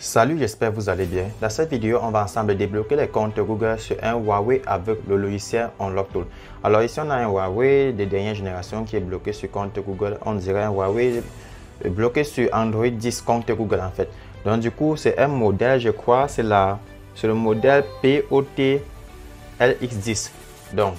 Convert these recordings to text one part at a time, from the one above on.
Salut, j'espère que vous allez bien. Dans cette vidéo, on va ensemble débloquer les comptes Google sur un Huawei avec le logiciel Unlock Tool. Alors ici, on a un Huawei de dernière génération qui est bloqué sur compte Google. On dirait un Huawei bloqué sur Android 10 compte Google en fait. Donc du coup, c'est un modèle, je crois, c'est le modèle POT LX10. Donc,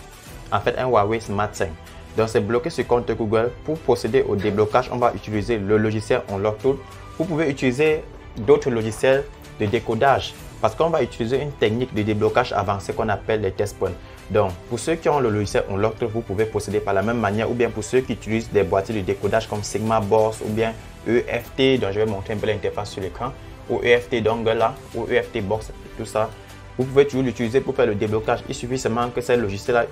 en fait, un Huawei Smart 5. Donc, c'est bloqué sur compte Google. Pour procéder au déblocage, on va utiliser le logiciel Unlock Tool. Vous pouvez utiliser d'autres logiciels de décodage parce qu'on va utiliser une technique de déblocage avancée qu'on appelle les test points. Donc, pour ceux qui ont le logiciel Unlock Tool, vous pouvez procéder par la même manière, ou bien pour ceux qui utilisent des boîtiers de décodage comme Sigma Box ou bien EFT, donc je vais montrer un peu l'interface sur l'écran, ou EFT dongle là, ou EFT Box, tout ça. Vous pouvez toujours l'utiliser pour faire le déblocage. Il suffit seulement que ce logiciel-là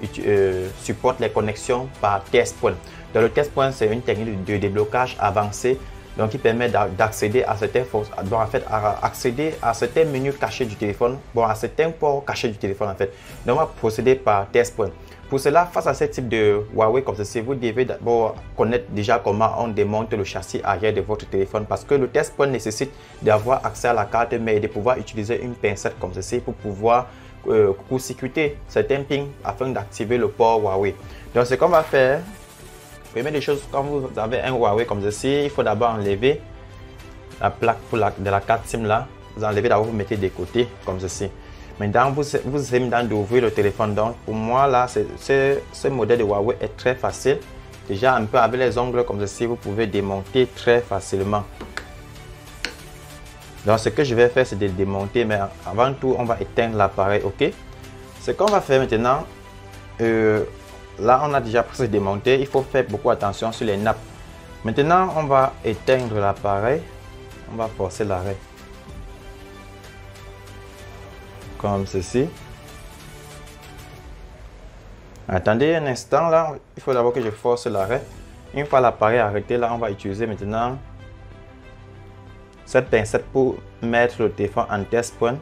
supporte les connexions par test point. Donc, le test point, c'est une technique de déblocage avancée. Donc, qui permet d'accéder à certains accéder à certains menus cachés du téléphone, à certains ports cachés du téléphone en fait. Donc, on va procéder par test point. Pour cela, face à ce type de Huawei comme ceci, vous devez d'abord connaître déjà comment on démonte le châssis arrière de votre téléphone parce que le test point nécessite d'avoir accès à la carte mère et de pouvoir utiliser une pincette comme ceci pour pouvoir court-circuiter certains pings afin d'activer le port Huawei. Donc, ce qu'on va faire. Première des choses, quand vous avez un Huawei comme ceci, il faut d'abord enlever la plaque de la carte SIM là. Vous enlevez d'abord, vous mettez des côtés comme ceci. Maintenant, vous essayez d'ouvrir le téléphone. Donc, pour moi, là, ce modèle de Huawei est très facile. Déjà, un peu avec les ongles comme ceci, vous pouvez démonter très facilement. Donc, ce que je vais faire, c'est de le démonter. Mais avant tout, on va éteindre l'appareil. OK? Ce qu'on va faire maintenant, là, on a déjà presque démonté. Il faut faire beaucoup attention sur les nappes. Maintenant, on va éteindre l'appareil. On va forcer l'arrêt. Comme ceci. Attendez un instant. Là, il faut d'abord que je force l'arrêt. Une fois l'appareil arrêté, là, on va utiliser maintenant cette pincette pour mettre le téléphone en test point.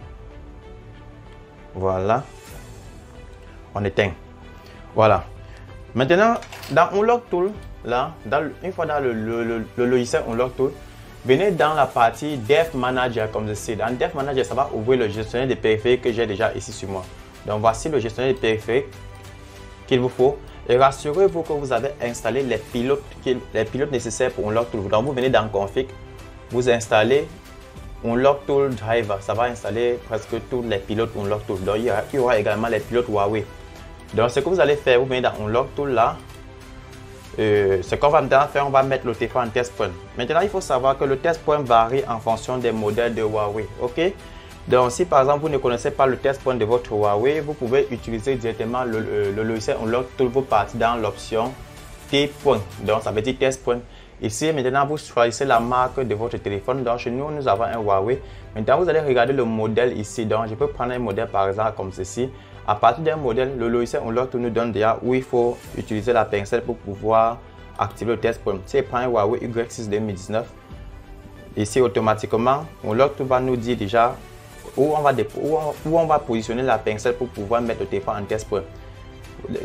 Voilà. On éteint. Voilà. Maintenant, dans Unlock Tool, là, une fois dans le logiciel Unlock Tool, venez dans la partie Dev Manager comme ceci. Dans Dev Manager, ça va ouvrir le gestionnaire des périphériques que j'ai déjà ici sur moi. Donc, voici le gestionnaire des périphériques qu'il vous faut. Et rassurez-vous que vous avez installé les pilotes nécessaires pour Unlock Tool. Donc, vous venez dans Config, vous installez Unlock Tool Driver. Ça va installer presque tous les pilotes Unlock Tool. Donc, il y aura également les pilotes Huawei. Donc, ce que vous allez faire, vous venez dans Unlock Tool là. Ce qu'on va maintenant faire, on va mettre le téléphone en test point. Maintenant, il faut savoir que le test point varie en fonction des modèles de Huawei. OK? Donc, si par exemple, vous ne connaissez pas le test point de votre Huawei, vous pouvez utiliser directement le logiciel Unlock Tool. Vous partez dans l'option T-point. Donc, ça veut dire test point. Ici, maintenant, vous choisissez la marque de votre téléphone. Donc, chez nous, nous avons un Huawei. Maintenant, vous allez regarder le modèle ici. Donc, je peux prendre un modèle par exemple comme ceci. À partir d'un modèle, le logiciel Unlock Tool nous donne déjà où il faut utiliser la pincette pour pouvoir activer le test point. Si je prends un Huawei Y6 2019, ici automatiquement, Unlock Tool va nous dire déjà où on va positionner la pincette pour pouvoir mettre le téléphone en test point.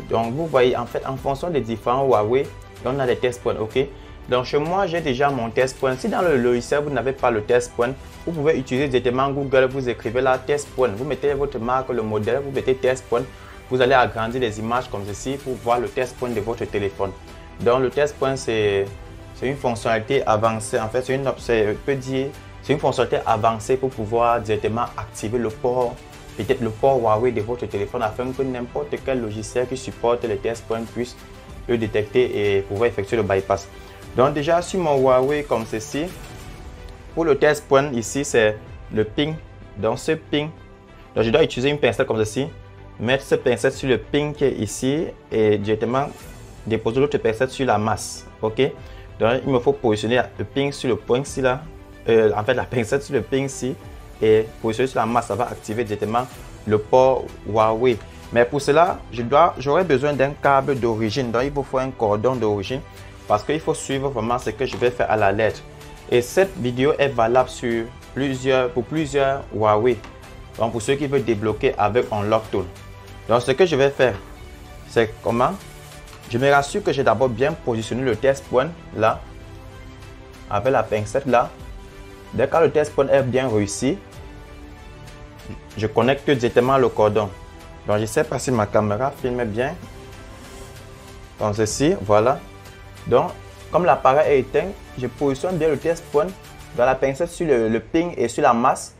Donc, vous voyez, en fait, en fonction des différents Huawei, on a des test points. OK? Donc, chez moi, j'ai déjà mon test point. Si dans le logiciel, vous n'avez pas le test point, vous pouvez utiliser directement Google. Vous écrivez là test point. Vous mettez votre marque, le modèle, vous mettez test point. Vous allez agrandir les images comme ceci pour voir le test point de votre téléphone. Donc, le test point, c'est une fonctionnalité avancée. En fait, c'est une fonctionnalité avancée pour pouvoir directement activer le port, peut-être le port Huawei de votre téléphone afin que n'importe quel logiciel qui supporte les test points puisse le détecter et pouvoir effectuer le bypass. Donc déjà sur mon Huawei comme ceci, pour le test point ici c'est le ping. Donc ce ping, donc je dois utiliser une pincette comme ceci, mettre cette pincette sur le ping qui est ici et directement déposer l'autre pincette sur la masse. OK? Donc il me faut positionner le ping sur le point ici là, en fait la pincette sur le ping ici et positionner sur la masse, ça va activer directement le port Huawei. Mais pour cela, j'aurai besoin d'un câble d'origine. Donc il vous faut un cordon d'origine. Parce qu'il faut suivre vraiment ce que je vais faire à la lettre. Et cette vidéo est valable pour plusieurs Huawei. Donc pour ceux qui veulent débloquer avec Unlock Tool. Donc ce que je vais faire, c'est comment? Je me rassure que j'ai d'abord bien positionné le test point là. Avec la pincette là. Dès que le test point est bien réussi, je connecte directement le cordon. Donc, je ne sais pas si ma caméra filme bien. Comme ceci, voilà. Donc, comme l'appareil est éteint, je positionne bien le test point dans la pincette sur le ping et sur la masse.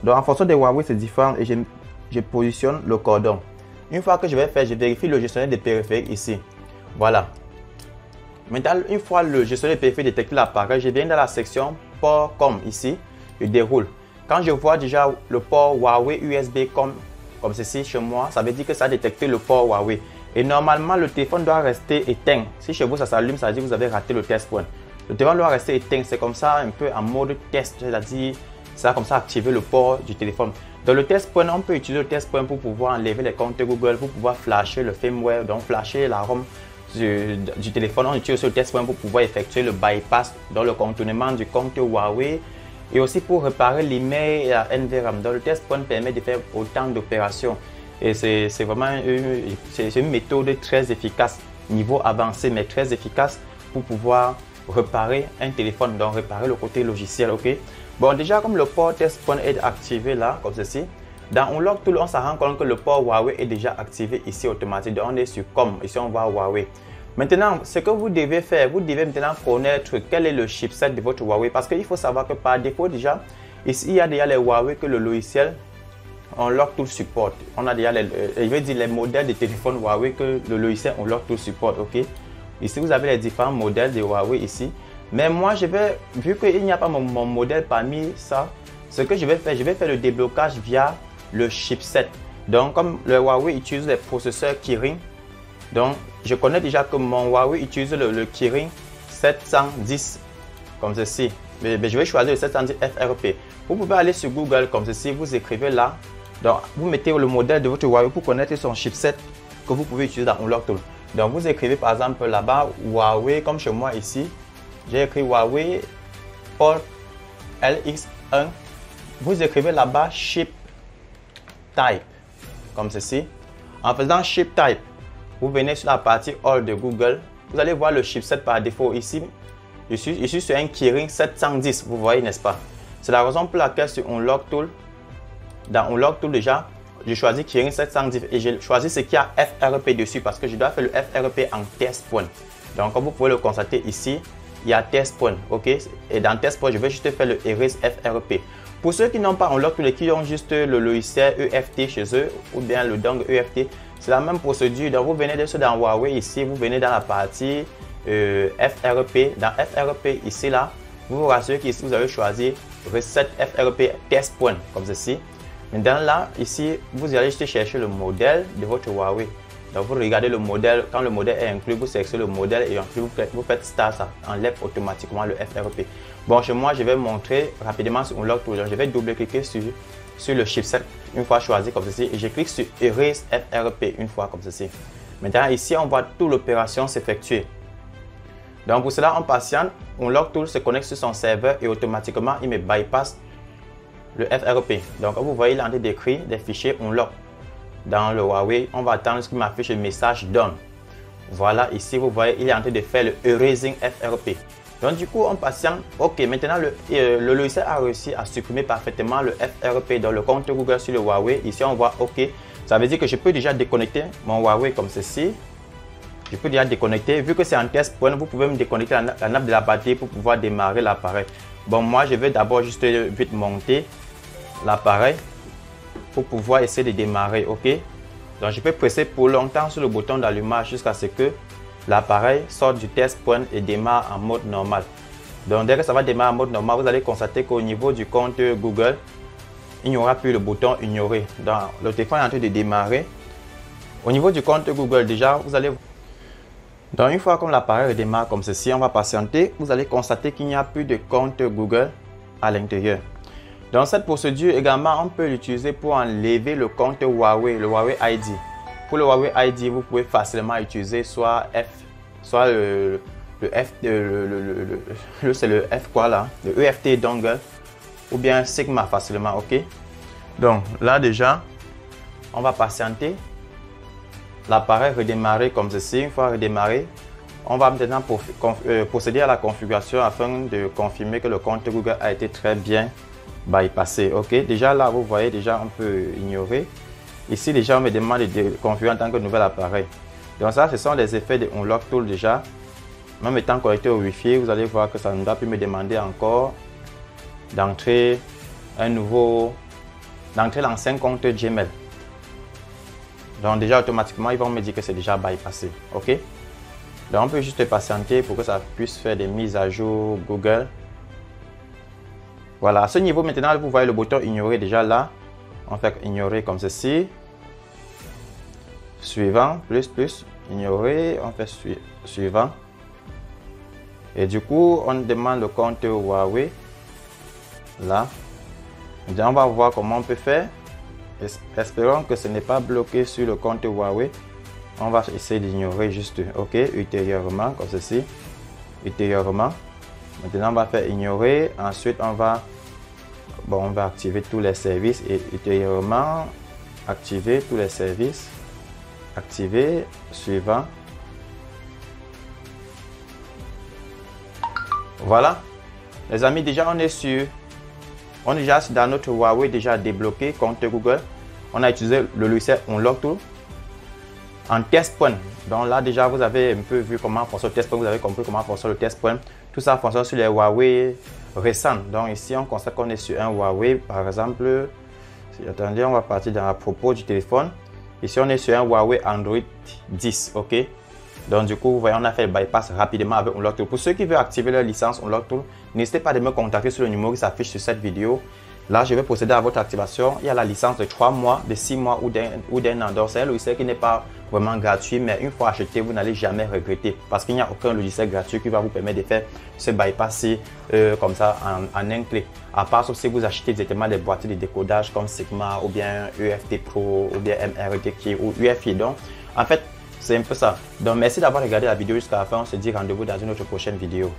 Donc, en fonction des Huawei, c'est différent et je positionne le cordon. Une fois que je vais faire, je vérifie le gestionnaire des périphériques ici. Voilà. Maintenant, une fois le gestionnaire des périphériques détecté l'appareil, je viens dans la section port COM ici, je déroule. Quand je vois déjà le port Huawei USB comme ceci chez moi, ça veut dire que ça a détecté le port Huawei. Et normalement, le téléphone doit rester éteint. Si chez vous ça s'allume, ça veut dire que vous avez raté le test point. Le téléphone doit rester éteint. C'est comme ça, un peu en mode test, c'est-à-dire ça va comme ça activer le port du téléphone. Dans le test point, on peut utiliser le test point pour pouvoir enlever les comptes Google, pour pouvoir flasher le firmware, donc flasher la ROM du téléphone. On utilise aussi le test point pour pouvoir effectuer le bypass dans le contournement du compte Huawei et aussi pour réparer l'email et la NVRAM. Donc le test point permet de faire autant d'opérations et c'est vraiment une méthode très efficace, niveau avancé mais très efficace pour pouvoir réparer un téléphone, donc réparer le côté logiciel. Ok. Bon, déjà comme le port test point est activé là, comme ceci, dans Unlock Tool, on se rend compte que le port Huawei est déjà activé ici automatique. Donc on est sur COM, ici on voit Huawei. Maintenant, ce que vous devez faire, vous devez maintenant connaître quel est le chipset de votre Huawei parce qu'il faut savoir que par défaut déjà, ici il y a déjà les Huawei que le logiciel Unlock Tool supporte. On a déjà les modèles de téléphone Huawei que le logiciel Unlock Tool supporte. Ok. Ici vous avez les différents modèles de Huawei ici. Mais moi, vu qu'il n'y a pas mon modèle parmi ça, ce que je vais faire le déblocage via le chipset. Donc, comme le Huawei utilise les processeurs Kirin, donc je connais déjà que mon Huawei utilise le Kirin 710, comme ceci. Mais je vais choisir le 710 FRP. Vous pouvez aller sur Google, comme ceci, vous écrivez là. Donc, vous mettez le modèle de votre Huawei pour connaître son chipset que vous pouvez utiliser dans Unlock Tool. Donc, vous écrivez par exemple là-bas Huawei, comme chez moi ici. J'ai écrit Huawei Port LX1. Vous écrivez là-bas Chip Type, comme ceci. En faisant Chip Type, vous venez sur la partie All de Google. Vous allez voir le chipset par défaut ici. Je suis sur un Kirin 710, vous voyez, n'est-ce pas? C'est la raison pour laquelle sur Unlock Tool, dans Unlock Tool déjà, j'ai choisi Kirin 710 et j'ai choisi ce qui a FRP dessus parce que je dois faire le FRP en test point. Donc, comme vous pouvez le constater ici, il y a test point, ok? Et dans test point, je vais juste faire le erase FRP. Pour ceux qui n'ont pas Unlock Tool et qui ont juste le logiciel EFT chez eux ou bien le dongle EFT, c'est la même procédure. Donc, vous venez dans Huawei ici, vous venez dans la partie FRP. Dans FRP ici, là, vous vous rassurez qu'ici, vous avez choisi Reset FRP Test Point, comme ceci. Maintenant, là, ici, vous allez juste chercher le modèle de votre Huawei. Donc, vous regardez le modèle. Quand le modèle est inclus, vous sélectionnez le modèle et ensuite vous faites Start, ça enlève automatiquement le FRP. Bon, chez moi, je vais montrer rapidement sur Unlock Tool. Je vais double-cliquer sur le chipset une fois choisi comme ceci et je clique sur Erase FRP une fois comme ceci. Maintenant, ici, on voit toute l'opération s'effectuer. Donc, pour cela, on patiente. Unlock Tool se connecte sur son serveur et automatiquement, il me bypass le FRP. Donc, vous voyez, il est en train d'écrire des fichiers Unlock. Dans le Huawei, on va attendre ce qui m'affiche le message Done. Voilà, ici, vous voyez, il est en train de faire le Erasing FRP. Donc, du coup, on patiente. Ok, maintenant, le logiciel a réussi à supprimer parfaitement le FRP dans le compte Google sur le Huawei. Ici, on voit OK. Ça veut dire que je peux déjà déconnecter mon Huawei comme ceci. Je peux déjà déconnecter. Vu que c'est un test point, vous pouvez me déconnecter la nappe de la batterie pour pouvoir démarrer l'appareil. Bon, moi, je vais d'abord juste vite monter l'appareil pour pouvoir essayer de démarrer. OK. Donc, je peux presser pour longtemps sur le bouton d'allumage jusqu'à ce que l'appareil sort du test point et démarre en mode normal. Donc, dès que ça va démarrer en mode normal, vous allez constater qu'au niveau du compte Google, il n'y aura plus le bouton ignorer. Donc, le téléphone est en train de démarrer. Au niveau du compte Google, déjà, vous allez... Donc, une fois que l'appareil redémarre comme ceci, on va patienter. Vous allez constater qu'il n'y a plus de compte Google à l'intérieur. Dans cette procédure également, on peut l'utiliser pour enlever le compte Huawei, le Huawei ID. Pour le Huawei ID, vous pouvez facilement utiliser soit le F quoi là, le EFT dongle ou bien Sigma facilement, ok. Donc là déjà, on va patienter. L'appareil redémarrer comme ceci. Une fois redémarré, On va maintenant procéder à la configuration afin de confirmer que le compte Google a été très bien bypassé. Ok, déjà là, vous voyez, déjà on peut ignorer. Ici, déjà, on me demande de configurer en tant que nouvel appareil. Donc ça, ce sont les effets de Unlock Tool déjà. Même étant connecté au Wi-Fi, vous allez voir que ça ne va plus me demander encore d'entrer l'ancien compte Gmail. Donc déjà, automatiquement, ils vont me dire que c'est déjà bypassé. Ok? Donc on peut juste patienter pour que ça puisse faire des mises à jour Google. Voilà, à ce niveau maintenant, vous voyez le bouton ignorer déjà là. On fait ignorer comme ceci. Suivant, plus, ignorer, on fait suivant. Et du coup, on demande le compte Huawei. Là. Maintenant, on va voir comment on peut faire. Espérons que ce n'est pas bloqué sur le compte Huawei. On va essayer d'ignorer juste, ok, ultérieurement, comme ceci. Ultérieurement. Maintenant, on va faire ignorer. Ensuite, on va activer tous les services et ultérieurement, activer tous les services. Activer, suivant. Voilà. Les amis, déjà, on est déjà dans notre Huawei déjà débloqué compte Google. On a utilisé le logiciel Unlock Tool en test point. Donc là, déjà, vous avez un peu vu comment fonctionne le test point. Vous avez compris comment fonctionne le test point. Tout ça fonctionne sur les Huawei récents. Donc ici, on constate qu'on est sur un Huawei. Par exemple, attendez, on va partir dans à propos du téléphone. Ici, on est sur un Huawei Android 10. OK? Donc, du coup, vous voyez, on a fait le bypass rapidement avec Unlock Tool. Pour ceux qui veulent activer leur licence Unlock Tool, n'hésitez pas à me contacter sur le numéro qui s'affiche sur cette vidéo. Là, je vais procéder à votre activation. Il y a la licence de 3 mois, de 6 mois ou d'un an. Donc, c'est un logiciel qui n'est pas vraiment gratuit, mais une fois acheté, vous n'allez jamais regretter parce qu'il n'y a aucun logiciel gratuit qui va vous permettre de faire ce bypass comme ça en un clic. À part sauf si vous achetez directement des boîtiers de décodage comme Sigma ou bien EFT Pro ou bien MRTK ou UFI. Donc, en fait, c'est un peu ça. Donc, merci d'avoir regardé la vidéo jusqu'à la fin. On se dit rendez-vous dans une autre prochaine vidéo.